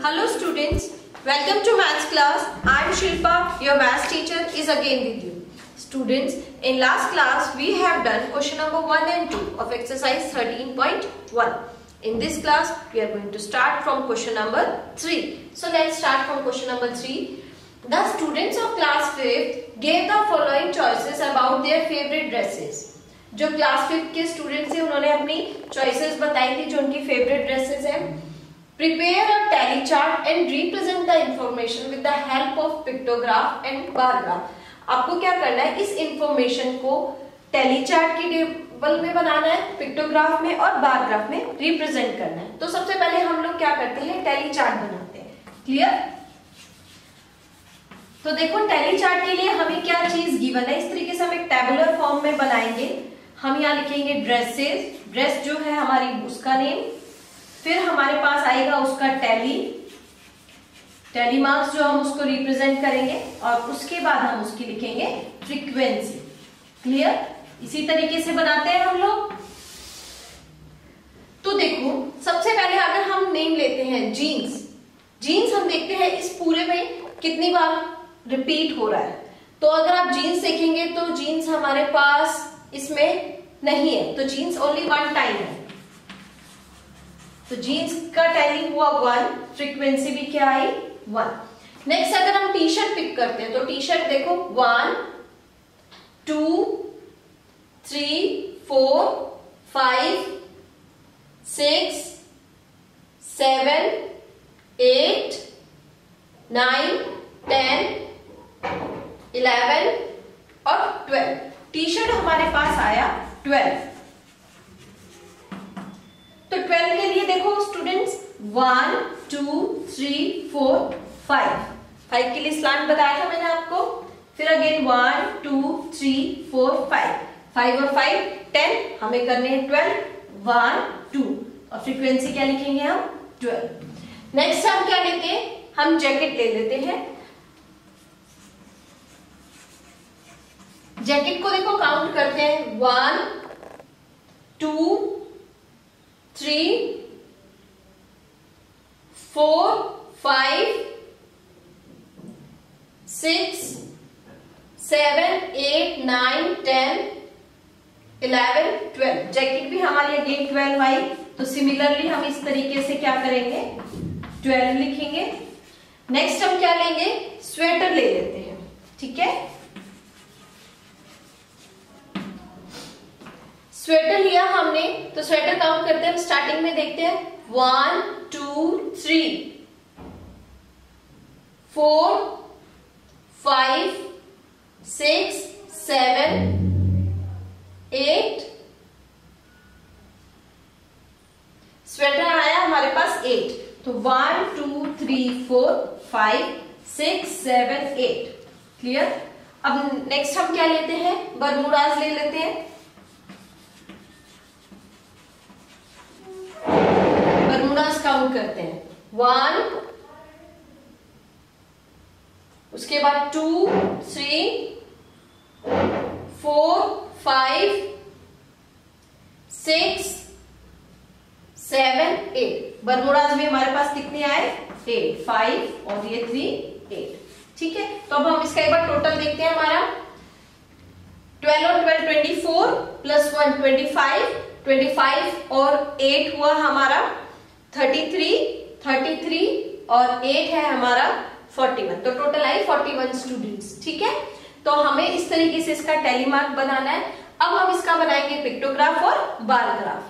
Hello students, welcome to maths class. I am Shilpa, your maths teacher is again with you. Students, in last class we have done question number 1 and 2 of exercise 13.1. In this class we are going to start from question number 3. So let's start from question number 3. The students of class 5th gave the following choices about their favorite dresses. जो class 5 के students हैं उन्होंने अपनी choices बताई थी जो उनकी favourite dresses हैं. Prepare a tally chart and represent the information with the help of pictograph and bar graph. आपको क्या करना है, इस इंफॉर्मेशन को टैली चार्ट की टेबल में बनाना है, पिक्टोग्राफ में और बार ग्राफ में रिप्रेजेंट करना है. तो सबसे पहले हम लोग क्या करते हैं, टैली चार्ट बनाते हैं. क्लियर? तो देखो टैली चार्ट के लिए हमें क्या चीज गिवन है, इस तरीके से हम एक टेबुलर फॉर्म में बनाएंगे. हम यहाँ लिखेंगे ड्रेसेस, ड्रेस जो है हमारी उसका नेम, फिर हमारे पास आएगा उसका टैली मार्क्स जो हम उसको रिप्रेजेंट करेंगे और उसके बाद हम उसकी लिखेंगे फ्रीक्वेंसी. क्लियर? इसी तरीके से बनाते हैं हम लोग. तो देखो सबसे पहले अगर हम नेम लेते हैं जीन्स, जीन्स हम देखते हैं इस पूरे में कितनी बार रिपीट हो रहा है. तो अगर आप जीन्स देखेंगे तो जीन्स हमारे पास इसमें नहीं है, तो जीन्स ओनली वन टाइम है. तो जीन्स का टैली हुआ 1, फ्रीक्वेंसी भी क्या आई 1. नेक्स्ट अगर हम टी शर्ट पिक करते हैं तो टी शर्ट देखो 1 2 3 4 5 6 7 8 9 10 11 और 12. टी शर्ट हमारे पास आया 12. तो 12 के लिए देखो स्टूडेंट्स 1 2 3 4 5 के लिए स्लांट बताया था मैंने आपको. फिर अगेन 1 2 3 4 5 और 5 10, हमें करने हैं 12 1 2 और फ्रीक्वेंसी क्या लिखेंगे हम 12. नेक्स्ट हम क्या लेते हैं, हम जैकेट ले लेते हैं. जैकेट को देखो काउंट करते हैं 1 2 3 4 5 6 7 8 9 10 11 12. जैकेट भी हमारी अगेन 12 आई. तो सिमिलरली हम इस तरीके से क्या करेंगे 12 लिखेंगे. नेक्स्ट हम क्या लेंगे, स्वेटर ले लेते हैं. ठीक है, स्वेटर लिया हमने तो स्वेटर काउंट करते हैं. हम स्टार्टिंग में देखते हैं 1 2 3 4 5 6 7 8. स्वेटर आया हमारे पास 8. तो 1 2 3 4 5 6 7 8. क्लियर? अब नेक्स्ट हम क्या लेते हैं, बरमूडास ले लेते हैं. बरमूडास काउंट करते हैं 1, उसके बाद 2 3 4 5 6 7 8. बरमूडास में हमारे पास कितने आए 8, 5 और ये 3 8. ठीक है, तो अब हम इसका एक बार टोटल देखते हैं. हमारा 12 और 12 24 प्लस 1 25 और 8 हुआ हमारा 33 और 8 है हमारा 41. तो टोटल आई 41 स्टूडेंट्स. ठीक है, तो हमें इस तरीके से इसका टैली मार्क बनाना है. अब हम इसका बनाएंगे पिक्टोग्राफ और बार ग्राफ.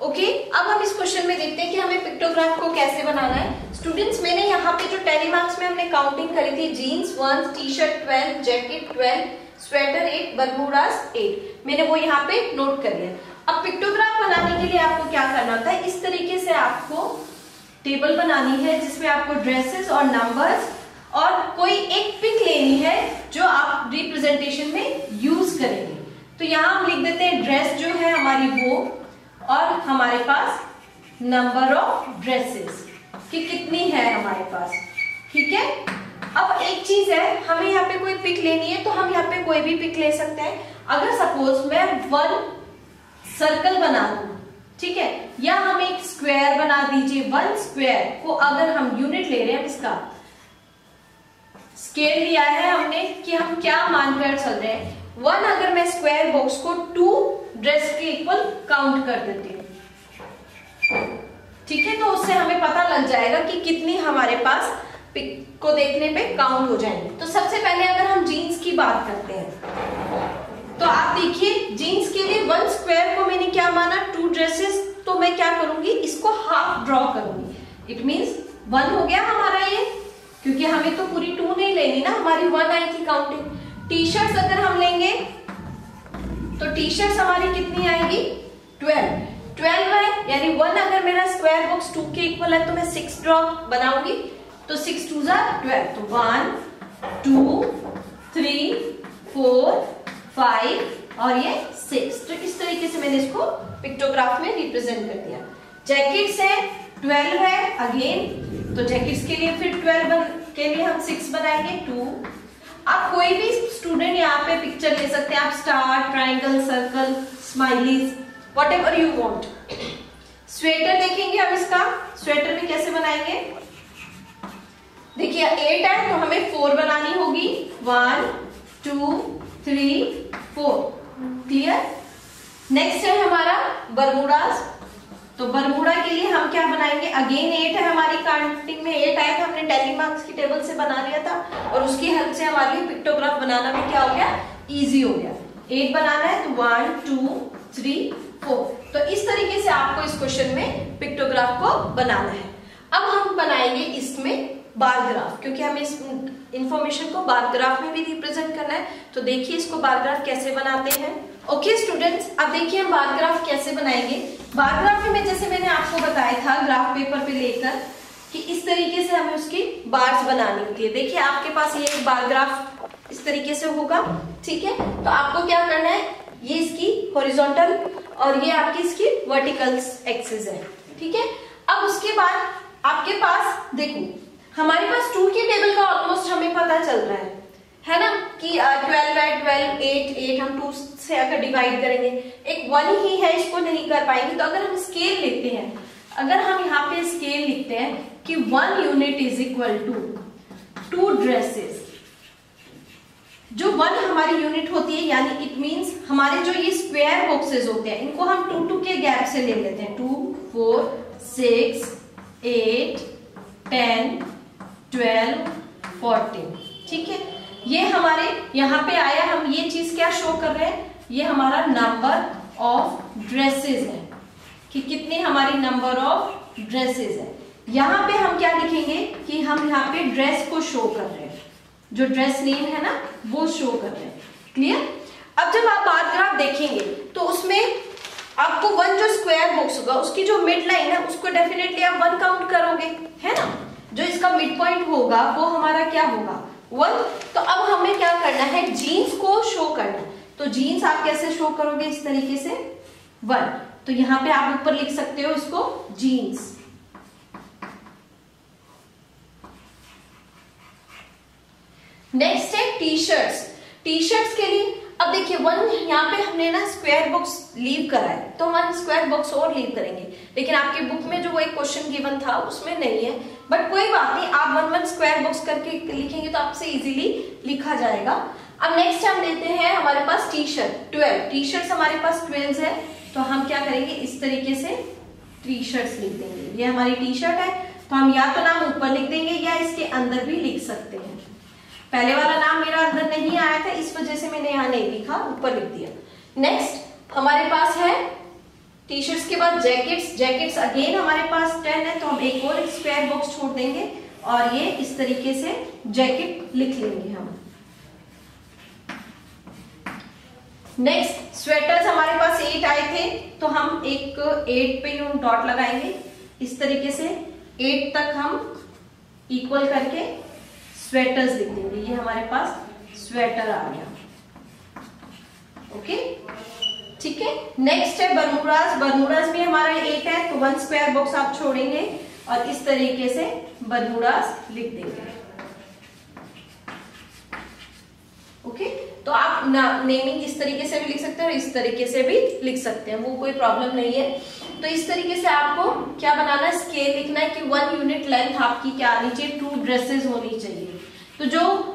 ओके, अब हम इस क्वेश्चन में देखते हैं कि हमें पिक्टोग्राफ को कैसे बनाना है. स्टूडेंट्स मैंने यहाँ पे जो टैली मार्क्स में हमने काउंटिंग करी थी, jeans 1, T shirt 12, jacket 12, sweater 8, Bermudas 8, मैंने वो यहाँ पे नोट कर लिया. अब पिक्टोग्राफ बनाने के लिए आपको क्या करना होता है, इस तरीके से आपको टेबल बनानी है जिसमें आपको ड्रेसेस और नंबर्स और कोई एक पिक लेनी है जो आप रिप्रेजेंटेशन में यूज करेंगे. तो यहाँ हम लिख देते हैं ड्रेस जो है हमारी वो, और हमारे पास नंबर ऑफ ड्रेसेस कि कितनी है हमारे पास. ठीक है, अब एक चीज है, हमें यहाँ पे कोई पिक लेनी है तो हम यहाँ पे कोई भी पिक ले सकते हैं. अगर सपोज मैं 1 सर्कल बना दूं ठीक है, या हम एक स्क्वायर बना दीजिए। 1 स्क्वायर को अगर हम यूनिट ले रहे हैं, इसका स्केल लिया है हमने कि हम क्या मानकर चल रहे हैं। 1 अगर मैं स्क्वायर बॉक्स को 2 ड्रेस के इक्वल काउंट कर देती हूँ, ठीक है, तो उससे हमें पता लग जाएगा कि कितनी हमारे पास पिक को देखने पे काउंट हो जाएंगे। तो सबसे पहले अगर हम जीन्स की बात करते हैं, तो आप देखिए जीन्स के लिए 1 स्क्वायर को मैंने क्या माना, 2 ड्रेसेस, तो मैं क्या करूंगी, इसको हाफ ड्रॉ करूंगी। इट मींस 1 हो गया हमारा ये, क्योंकि हमें तो पूरी 2 नहीं लेनी ना, हमारी 1 आई थी काउंटिंग। टी शर्ट्स अगर हम लेंगे तो टी शर्ट्स हमारी कितनी आएगी, 12 है, यानी 1 अगर मेरा स्क्वायर बॉक्स 2 के इक्वल है तो मैं 6 ड्रॉ बनाऊंगी, तो 6 2 12, तो 1 2 3 4 5 और ये 6। तो इस तरीके से मैंने इसको पिक्टोग्राफ में रिप्रेजेंट कर दिया। जैकेट्स है 12 है अगेन, तो जैकेट्स के लिए फिर 12 के लिए हम 6 बनाएंगे, 2। आप कोई भी स्टूडेंट यहाँ पे पिक्चर ले सकते हैं, आप star, triangle, circle, smileys, whatever you want। Sweater देखेंगे हम, इसका स्वेटर में कैसे बनाएंगे, देखिए 8 है तो हमें 4 बनानी होगी, 1 2 3 4, क्लियर। नेक्स्ट है हमारा बरमूडास, तो बरमूडा के लिए हम क्या बनाएंगे, अगेन 8 है हमारी काउंटिंग में, 8 आया था, हमने टेली मार्क्स की टेबल से बना लिया था और उसकी हेल्प से हमारी पिक्टोग्राफ बनाना भी क्या हो गया, इजी हो गया। 8 बनाना है तो 1 2 3 4। तो इस तरीके से आपको इस क्वेश्चन में पिक्टोग्राफ को बनाना है। अब हम बनाएंगे इसमें बार ग्राफ, क्योंकि हमें इस इंफॉर्मेशन को बार ग्राफ में भी रिप्रेजेंट करना है। तो देखिए इसको बार ग्राफ कैसे बनाते हैं। ओके स्टूडेंट्स, अब देखिए हम बार ग्राफ कैसे बनाएंगे। बार ग्राफ में जैसे मैंने आपको बताया था ग्राफ पेपर पे लेकर कि इस तरीके से हमें उसकी बार्स बनानी होती है। देखिए आपके पास ये एक बार ग्राफ इस तरीके से होगा, ठीक है, तो आपको क्या करना है, ये इसकी हॉरिजॉन्टल और ये आपकी इसकी वर्टिकल एक्सिस है, ठीक है। अब उसके बाद आपके पास देखो हमारे पास 2 की टेबल का ऑलमोस्ट हमें पता चल रहा है ना, कि 12 है 12 8 हम 2 से अगर डिवाइड करेंगे, एक 1 ही है, इसको नहीं कर पाएंगे। तो अगर हम स्केल लिखते हैं, अगर हम यहाँ पे स्केल लिखते हैं कि 1 unit is equal to 2 dresses, जो 1 हमारी यूनिट होती है, यानी इट मींस हमारे जो ये स्क्वायर बॉक्सेस होते हैं इनको हम 2 के गैप से ले लेते हैं, 2 4 6 8 10 12 14, ठीक है। ये हमारे यहाँ पे आया, हम ये चीज क्या शो कर रहे हैं, ये हमारा नंबर ऑफ ड्रेसेस है कि कितनी हमारी नंबर ऑफ ड्रेसेस है। यहाँ पे हम क्या लिखेंगे कि हम यहाँ पे ड्रेस को शो कर रहे हैं, जो ड्रेस नेम है ना वो शो कर रहे हैं, क्लियर। अब जब आप बार ग्राफ देखेंगे तो उसमें आपको 1 जो स्क्वायर बॉक्स होगा उसकी जो मिड लाइन है उसको डेफिनेटली आप 1 काउंट करोगे, है ना, जो इसका मिड पॉइंट होगा वो हमारा क्या होगा 1। तो अब हमें क्या करना है, जीन्स को शो करना है। तो जीन्स आप कैसे शो करोगे, इस तरीके से 1, तो यहाँ पे आप ऊपर लिख सकते हो इसको जीन्स। नेक्स्ट है टी शर्ट्स। टी शर्ट्स के लिए अब देखिए 1 यहाँ पे हमने ना स्क्वायर बॉक्स लीव करा है, तो हम स्क्वायर बॉक्स और लीव करेंगे, लेकिन आपकी बुक में जो वो एक क्वेश्चन गिवन था उसमें नहीं है, बट कोई बात नहीं, आप 1 स्क्वायर बॉक्स करके लिखेंगे तो आपसे इजीली लिखा जाएगा। अब नेक्स्ट हम लेते हैं हमारे पास टी शर्ट 12, टी शर्ट्स हमारे पास 12 है, तो हम क्या करेंगे इस तरीके से टी शर्ट्स लिख देंगे। ये हमारी टी शर्ट है, तो हम या तो नाम ऊपर लिख देंगे या इसके अंदर भी लिख सकते हैं। पहले वाला नाम मेरा अंदर नहीं आया था, इस वजह से मैंने यहाँ नहीं लिखा, ऊपर लिख दिया। नेक्स्ट हमारे पास है टी शर्ट्स के बाद जैकेट्स। जैकेट्स अगेन हमारे पास 10 है, तो हम एक और स्क्वायर बॉक्स छोड़ देंगे और ये इस तरीके से जैकेट लिख लेंगे हम। नेक्स्ट स्वेटर्स हमारे पास 8 आए थे, तो हम एक 8 पे यूं डॉट लगाएंगे, इस तरीके से 8 तक हम इक्वल करके स्वेटर्स लिख देंगे। ये हमारे पास स्वेटर आ गया, ओके, ठीक है। नेक्स्ट है बरमूडास। बरमूडास भी हमारा 8 है, तो 1 स्क्वायर बॉक्स आप छोड़ेंगे और इस तरीके से बरमूडास लिख देंगे, ओके। तो आप नेमिंग इस तरीके से भी लिख सकते हैं और इस तरीके से भी लिख सकते हैं, वो कोई प्रॉब्लम नहीं है। तो इस तरीके से आपको क्या बनाना है, स्केल लिखना है कि 1 यूनिट लेंथ आपकी क्या आनी चाहिए, 2 ड्रेसेस होनी चाहिए। तो जो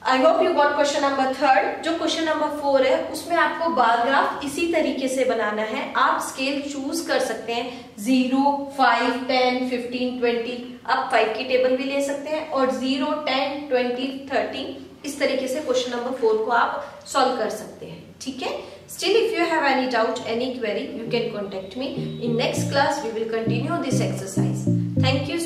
I hope you got question number 3। जो क्वेश्चन नंबर 4 है उसमें आपको बार ग्राफ इसी तरीके से बनाना है। आप स्केल चूज कर सकते हैं 0, 5, 10, 15, 20। आप 5 की टेबल भी ले सकते हैं और 0, 10, 20, 30 इस तरीके से क्वेश्चन नंबर 4 को आप सॉल्व कर सकते हैं। ठीक है, still if you have any doubt, any query, you can contact me in next class. We will continue this exercise. Thank you.